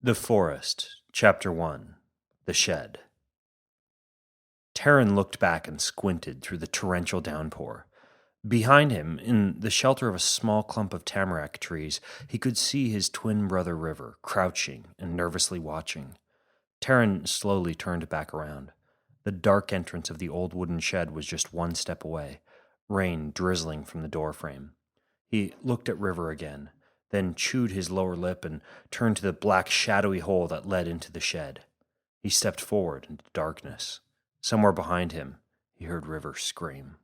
The Forest, Chapter 1, The Shed. Terran looked back and squinted through the torrential downpour. Behind him, in the shelter of a small clump of tamarack trees, he could see his twin brother River, crouching and nervously watching. Terran slowly turned back around. The dark entrance of the old wooden shed was just one step away, rain drizzling from the doorframe. He looked at River again, then chewed his lower lip and turned to the black shadowy hole that led into the shed. He stepped forward into darkness. Somewhere behind him, he heard River scream.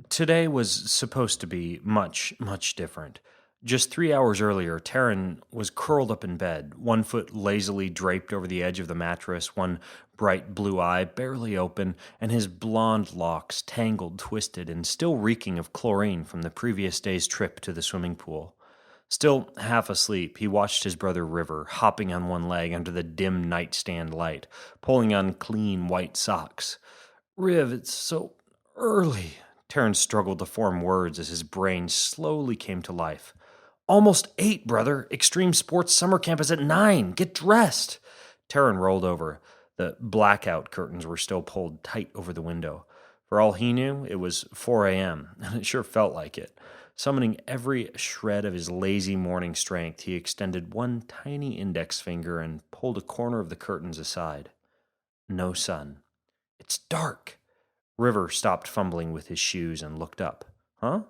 Today was supposed to be much, much different. Just 3 hours earlier, Terran was curled up in bed, one foot lazily draped over the edge of the mattress, one bright blue eye barely open, and his blonde locks tangled, twisted, and still reeking of chlorine from the previous day's trip to the swimming pool. Still half asleep, he watched his brother River hopping on one leg under the dim nightstand light, pulling on clean white socks. "Riv, it's so early." Terran struggled to form words as his brain slowly came to life. "Almost 8, brother. Extreme Sports Summer Camp is at 9. Get dressed." Terran rolled over. The blackout curtains were still pulled tight over the window. For all he knew, it was 4 a.m., and it sure felt like it. Summoning every shred of his lazy morning strength, he extended one tiny index finger and pulled a corner of the curtains aside. No sun. "It's dark." River stopped fumbling with his shoes and looked up. "Huh?"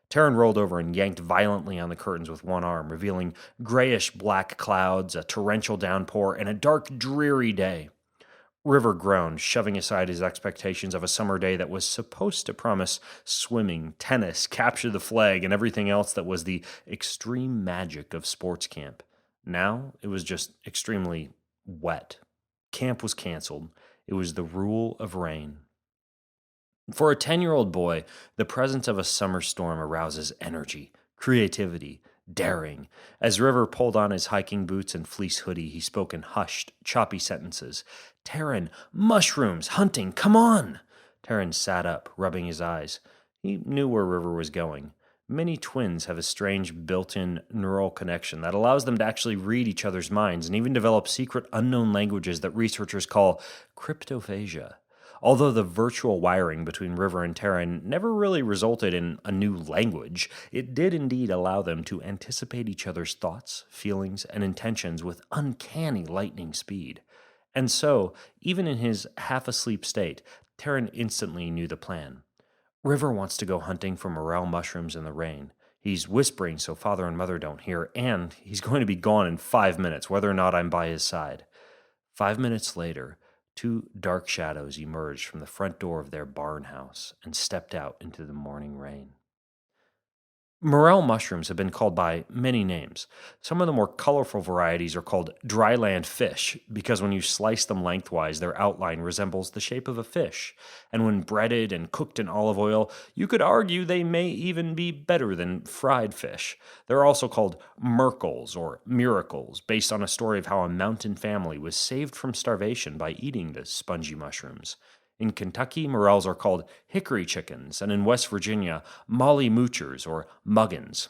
Terran rolled over and yanked violently on the curtains with one arm, revealing grayish-black clouds, a torrential downpour, and a dark, dreary day. River groaned, shoving aside his expectations of a summer day that was supposed to promise swimming, tennis, capture the flag, and everything else that was the extreme magic of sports camp. Now it was just extremely wet. Camp was canceled. It was the rule of rain. For a 10-year-old boy, the presence of a summer storm arouses energy, creativity, daring. As River pulled on his hiking boots and fleece hoodie, he spoke in hushed, choppy sentences. "Terran, mushrooms, hunting, come on!" Terran sat up, rubbing his eyes. He knew where River was going. Many twins have a strange built-in neural connection that allows them to actually read each other's minds and even develop secret unknown languages that researchers call cryptophagia. Although the virtual wiring between River and Terran never really resulted in a new language, it did indeed allow them to anticipate each other's thoughts, feelings, and intentions with uncanny lightning speed. And so, even in his half-asleep state, Terran instantly knew the plan. River wants to go hunting for Morel mushrooms in the rain. He's whispering so father and mother don't hear, and he's going to be gone in 5 minutes, whether or not I'm by his side. 5 minutes later, 2 dark shadows emerged from the front door of their barn house and stepped out into the morning rain. Morel mushrooms have been called by many names. Some of the more colorful varieties are called dryland fish because when you slice them lengthwise, their outline resembles the shape of a fish. And when breaded and cooked in olive oil, you could argue they may even be better than fried fish. They're also called merkles or miracles, based on a story of how a mountain family was saved from starvation by eating the spongy mushrooms. In Kentucky, morels are called hickory chickens, and in West Virginia, molly moochers or muggins.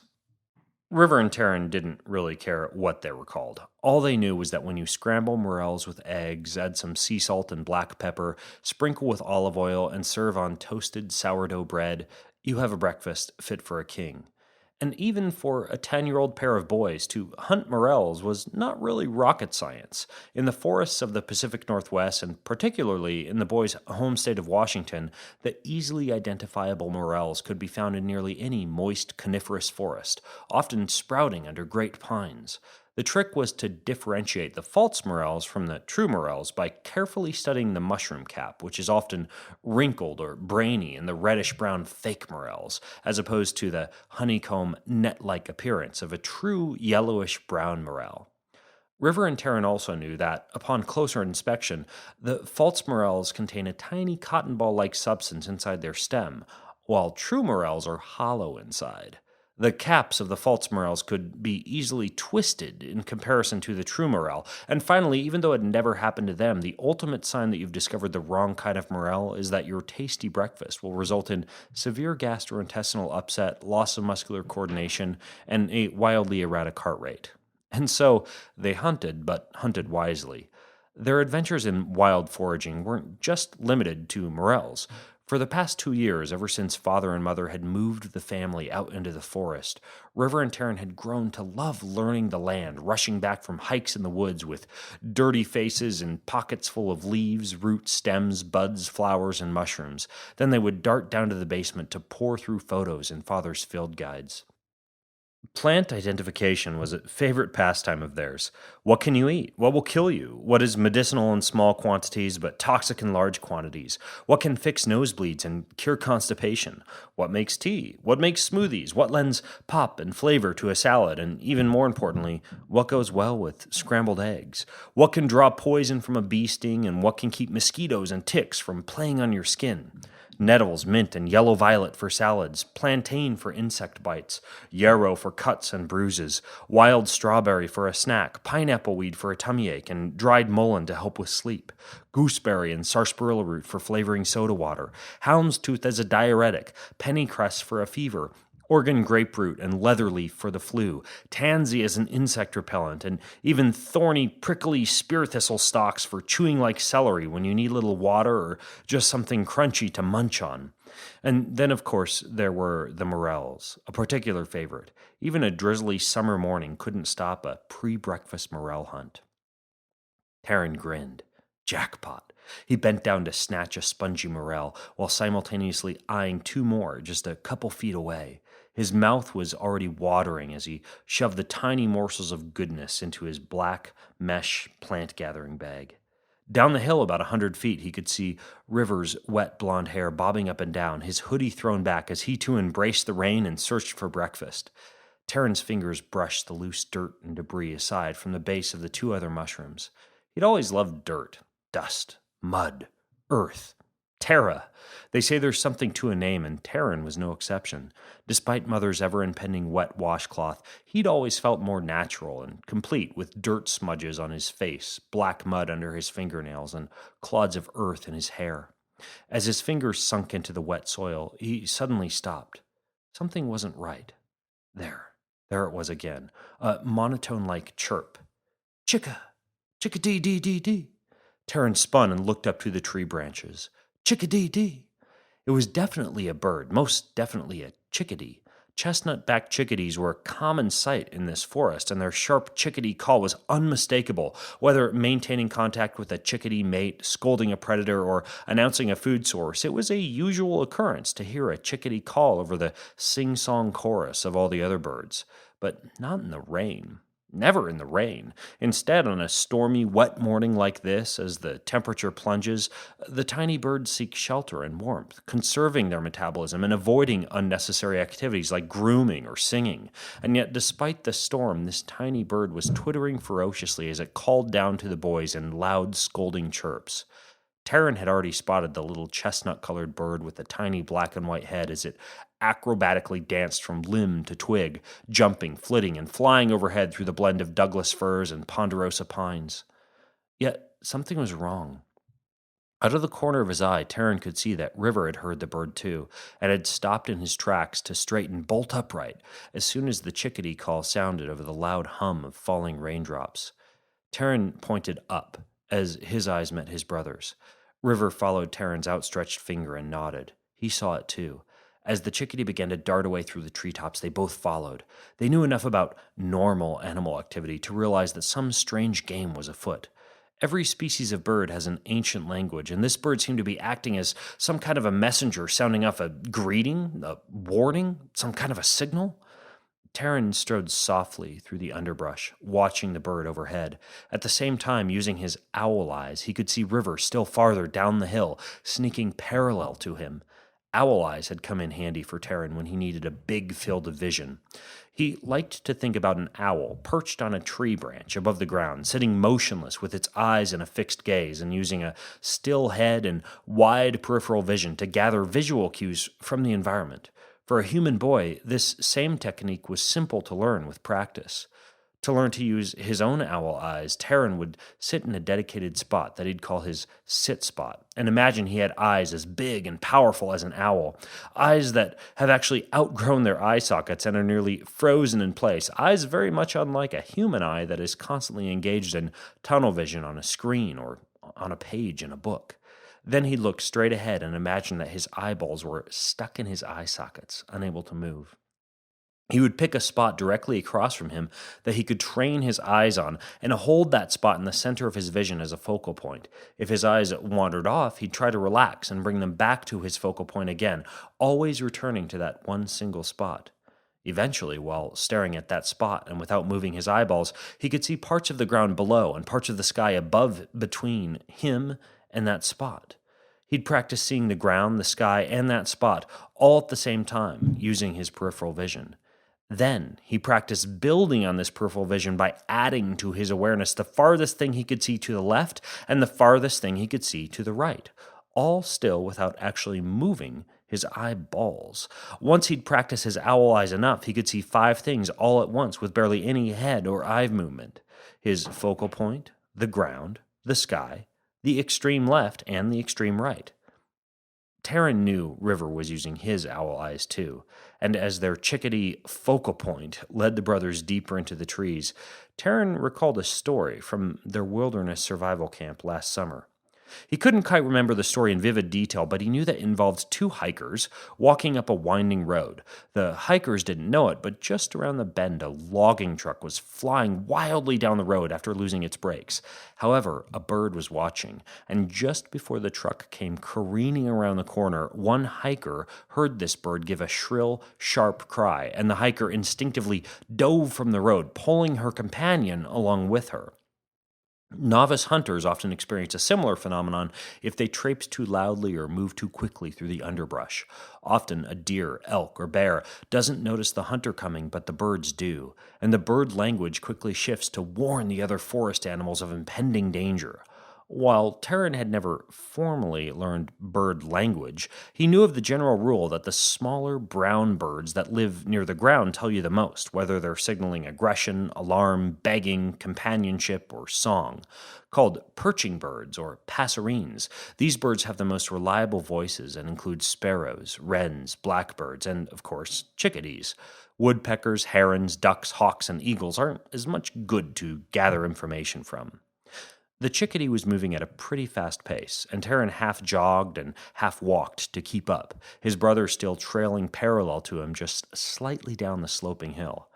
River and Terran didn't really care what they were called. All they knew was that when you scramble morels with eggs, add some sea salt and black pepper, sprinkle with olive oil, and serve on toasted sourdough bread, you have a breakfast fit for a king. And even for a 10-year-old pair of boys, to hunt morels was not really rocket science. In the forests of the Pacific Northwest, and particularly in the boys' home state of Washington, the easily identifiable morels could be found in nearly any moist coniferous forest, often sprouting under great pines. The trick was to differentiate the false morels from the true morels by carefully studying the mushroom cap, which is often wrinkled or brainy in the reddish-brown fake morels, as opposed to the honeycomb net-like appearance of a true yellowish-brown morel. River and Terran also knew that, upon closer inspection, the false morels contain a tiny cotton ball-like substance inside their stem, while true morels are hollow inside. The caps of the false morels could be easily twisted in comparison to the true morel. And finally, even though it never happened to them, the ultimate sign that you've discovered the wrong kind of morel is that your tasty breakfast will result in severe gastrointestinal upset, loss of muscular coordination, and a wildly erratic heart rate. And so they hunted, but hunted wisely. Their adventures in wild foraging weren't just limited to morels. For the past 2 years, ever since father and mother had moved the family out into the forest, River and Terran had grown to love learning the land, rushing back from hikes in the woods with dirty faces and pockets full of leaves, roots, stems, buds, flowers, and mushrooms. Then they would dart down to the basement to pore through photos in father's field guides. Plant identification was a favorite pastime of theirs. What can you eat? What will kill you? What is medicinal in small quantities but toxic in large quantities? What can fix nosebleeds and cure constipation? What makes tea? What makes smoothies? What lends pop and flavor to a salad? And even more importantly, what goes well with scrambled eggs? What can draw poison from a bee sting and what can keep mosquitoes and ticks from playing on your skin? Nettles, mint, and yellow violet for salads, plantain for insect bites, yarrow for cuts and bruises, wild strawberry for a snack, pineapple weed for a tummy ache, and dried mullein to help with sleep, gooseberry and sarsaparilla root for flavoring soda water, houndstooth as a diuretic, pennycress for a fever, Oregon grapefruit and leatherleaf for the flu, tansy as an insect repellent, and even thorny, prickly spear thistle stalks for chewing like celery when you need a little water or just something crunchy to munch on. And then, of course, there were the morels, a particular favorite. Even a drizzly summer morning couldn't stop a pre-breakfast morel hunt. Terran grinned. Jackpot. He bent down to snatch a spongy morel while simultaneously eyeing two more just a couple feet away. His mouth was already watering as he shoved the tiny morsels of goodness into his black mesh plant-gathering bag. Down the hill about 100 feet, he could see River's wet blonde hair bobbing up and down, his hoodie thrown back as he too embraced the rain and searched for breakfast. Terran's fingers brushed the loose dirt and debris aside from the base of the two other mushrooms. He'd always loved dirt, dust, mud, earth. Terra. They say there's something to a name, and Terran was no exception. Despite Mother's ever-impending wet washcloth, he'd always felt more natural and complete, with dirt smudges on his face, black mud under his fingernails, and clods of earth in his hair. As his fingers sunk into the wet soil, he suddenly stopped. Something wasn't right. There it was again, a monotone-like chirp. Chicka! Chickadee-dee-dee-dee! Terran spun and looked up to the tree branches. Chickadee-dee! It was definitely a bird, most definitely a chickadee. Chestnut-backed chickadees were a common sight in this forest, and their sharp chickadee call was unmistakable, whether maintaining contact with a chickadee mate, scolding a predator, or announcing a food source. It was a usual occurrence to hear a chickadee call over the sing-song chorus of all the other birds, but not in the rain. Never in the rain. Instead, on a stormy, wet morning like this, as the temperature plunges, the tiny birds seek shelter and warmth, conserving their metabolism and avoiding unnecessary activities like grooming or singing. And yet, despite the storm, this tiny bird was twittering ferociously as it called down to the boys in loud, scolding chirps. Terran had already spotted the little chestnut-colored bird with the tiny black and white head as it acrobatically danced from limb to twig, jumping, flitting, and flying overhead through the blend of Douglas firs and ponderosa pines. Yet something was wrong. Out of the corner of his eye, Terran could see that River had heard the bird too, and had stopped in his tracks to straighten bolt upright as soon as the chickadee call sounded over the loud hum of falling raindrops. Terran pointed up as his eyes met his brother's. River followed Terran's outstretched finger and nodded. He saw it too. As the chickadee began to dart away through the treetops, they both followed. They knew enough about normal animal activity to realize that some strange game was afoot. Every species of bird has an ancient language, and this bird seemed to be acting as some kind of a messenger, sounding off a greeting, a warning, some kind of a signal. Terran strode softly through the underbrush, watching the bird overhead. At the same time, using his owl eyes, he could see River still farther down the hill, sneaking parallel to him. Owl eyes had come in handy for Terran when he needed a big field of vision. He liked to think about an owl perched on a tree branch above the ground, sitting motionless with its eyes in a fixed gaze and using a still head and wide peripheral vision to gather visual cues from the environment. For a human boy, this same technique was simple to learn with practice. To learn to use his own owl eyes, Terran would sit in a dedicated spot that he'd call his sit spot, and imagine he had eyes as big and powerful as an owl, eyes that have actually outgrown their eye sockets and are nearly frozen in place, eyes very much unlike a human eye that is constantly engaged in tunnel vision on a screen or on a page in a book. Then he'd look straight ahead and imagine that his eyeballs were stuck in his eye sockets, unable to move. He would pick a spot directly across from him that he could train his eyes on and hold that spot in the center of his vision as a focal point. If his eyes wandered off, he'd try to relax and bring them back to his focal point again, always returning to that one single spot. Eventually, while staring at that spot and without moving his eyeballs, he could see parts of the ground below and parts of the sky above between him and that spot. He'd practice seeing the ground, the sky, and that spot all at the same time, using his peripheral vision. Then he practiced building on this peripheral vision by adding to his awareness the farthest thing he could see to the left and the farthest thing he could see to the right, all still without actually moving his eyeballs. Once he'd practiced his owl eyes enough, he could see 5 things all at once with barely any head or eye movement: his focal point, the ground, the sky, the extreme left, and the extreme right. Terran knew River was using his owl eyes too, and as their chickadee focal point led the brothers deeper into the trees, Terran recalled a story from their wilderness survival camp last summer. He couldn't quite remember the story in vivid detail, but he knew that it involved 2 hikers walking up a winding road. The hikers didn't know it, but just around the bend, a logging truck was flying wildly down the road after losing its brakes. However, a bird was watching, and just before the truck came careening around the corner, one hiker heard this bird give a shrill, sharp cry, and the hiker instinctively dove from the road, pulling her companion along with her. Novice hunters often experience a similar phenomenon if they traipse too loudly or move too quickly through the underbrush. Often a deer, elk, or bear doesn't notice the hunter coming, but the birds do, and the bird language quickly shifts to warn the other forest animals of impending danger. While Terran had never formally learned bird language, he knew of the general rule that the smaller brown birds that live near the ground tell you the most, whether they're signaling aggression, alarm, begging, companionship, or song. Called perching birds or passerines, these birds have the most reliable voices and include sparrows, wrens, blackbirds, and, of course, chickadees. Woodpeckers, herons, ducks, hawks, and eagles aren't as much good to gather information from. The chickadee was moving at a pretty fast pace, and Terran half jogged and half walked to keep up, his brother still trailing parallel to him just slightly down the sloping hill.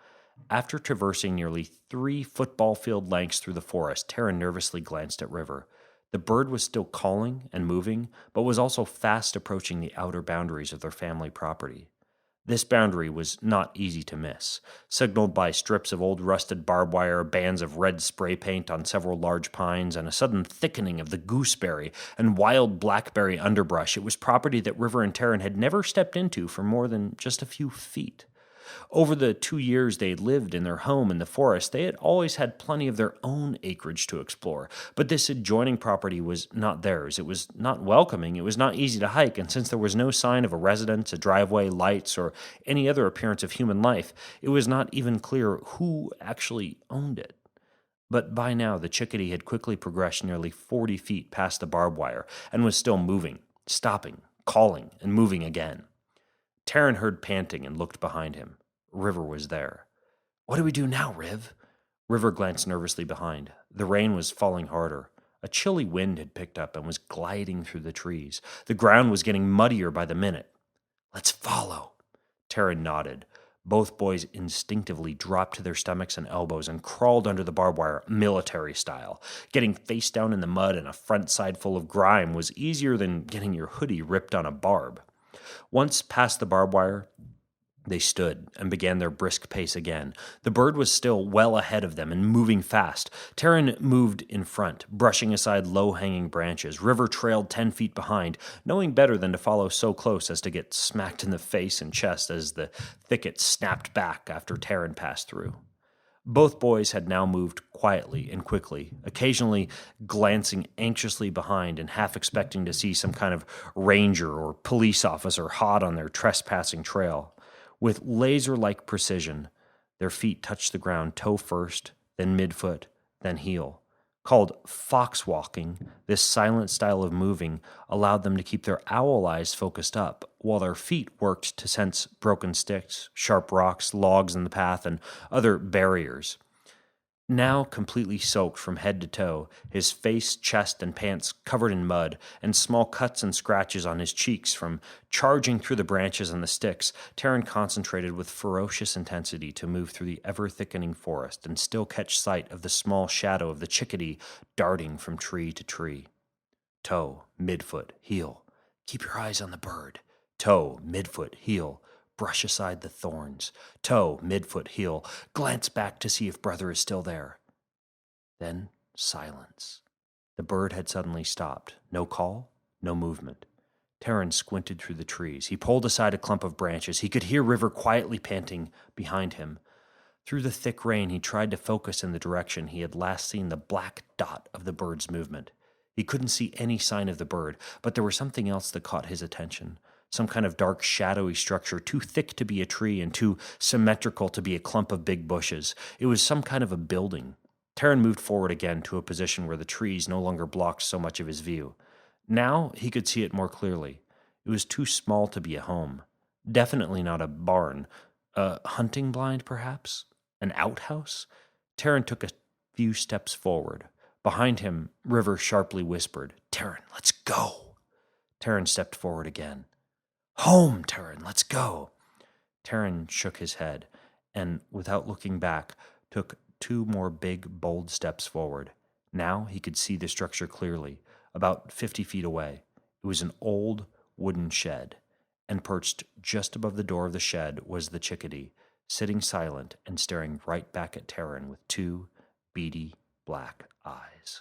After traversing nearly 3 football field lengths through the forest, Terran nervously glanced at River. The bird was still calling and moving, but was also fast approaching the outer boundaries of their family property. This boundary was not easy to miss, signaled by strips of old rusted barbed wire, bands of red spray paint on several large pines, and a sudden thickening of the gooseberry and wild blackberry underbrush. It was property that River and Terran had never stepped into for more than just a few feet. Over the 2 years they had lived in their home in the forest, they had always had plenty of their own acreage to explore, but this adjoining property was not theirs. It was not welcoming, it was not easy to hike, and since there was no sign of a residence, a driveway, lights, or any other appearance of human life, it was not even clear who actually owned it. But by now the chickadee had quickly progressed nearly 40 feet past the barbed wire and was still moving, stopping, calling, and moving again. Terran heard panting and looked behind him. River was there. "What do we do now, Riv?" River glanced nervously behind. The rain was falling harder. A chilly wind had picked up and was gliding through the trees. The ground was getting muddier by the minute. "Let's follow." Terran nodded. Both boys instinctively dropped to their stomachs and elbows and crawled under the barbed wire, military style. Getting face down in the mud and a front side full of grime was easier than getting your hoodie ripped on a barb. Once past the barbed wire, they stood and began their brisk pace again. The bird was still well ahead of them and moving fast. Terran moved in front, brushing aside low-hanging branches. River trailed 10 feet behind, knowing better than to follow so close as to get smacked in the face and chest as the thicket snapped back after Terran passed through. Both boys had now moved quietly and quickly, occasionally glancing anxiously behind and half expecting to see some kind of ranger or police officer hot on their trespassing trail. With laser-like precision, their feet touched the ground toe first, then midfoot, then heel. Called fox walking, this silent style of moving allowed them to keep their owl eyes focused up, while their feet worked to sense broken sticks, sharp rocks, logs in the path, and other barriers. Now completely soaked from head to toe, his face, chest, and pants covered in mud, and small cuts and scratches on his cheeks from charging through the branches and the sticks, Terran concentrated with ferocious intensity to move through the ever-thickening forest and still catch sight of the small shadow of the chickadee darting from tree to tree. Toe, midfoot, heel. Keep your eyes on the bird. Toe, midfoot, heel. Brush aside the thorns. Toe, midfoot, heel. Glance back to see if brother is still there. Then silence. The bird had suddenly stopped. No call, no movement. Terran squinted through the trees. He pulled aside a clump of branches. He could hear River quietly panting behind him. Through the thick rain, he tried to focus in the direction he had last seen the black dot of the bird's movement. He couldn't see any sign of the bird, but there was something else that caught his attention. Some kind of dark, shadowy structure, too thick to be a tree and too symmetrical to be a clump of big bushes. It was some kind of a building. Terran moved forward again to a position where the trees no longer blocked so much of his view. Now he could see it more clearly. It was too small to be a home. Definitely not a barn. A hunting blind, perhaps? An outhouse? Terran took a few steps forward. Behind him, River sharply whispered, "Terran, let's go." Terran stepped forward again. "Home, Terran, let's go." Terran shook his head and, without looking back, took 2 more big, bold steps forward. Now he could see the structure clearly, about 50 feet away. It was an old wooden shed, and perched just above the door of the shed was the chickadee, sitting silent and staring right back at Terran with 2 beady black eyes.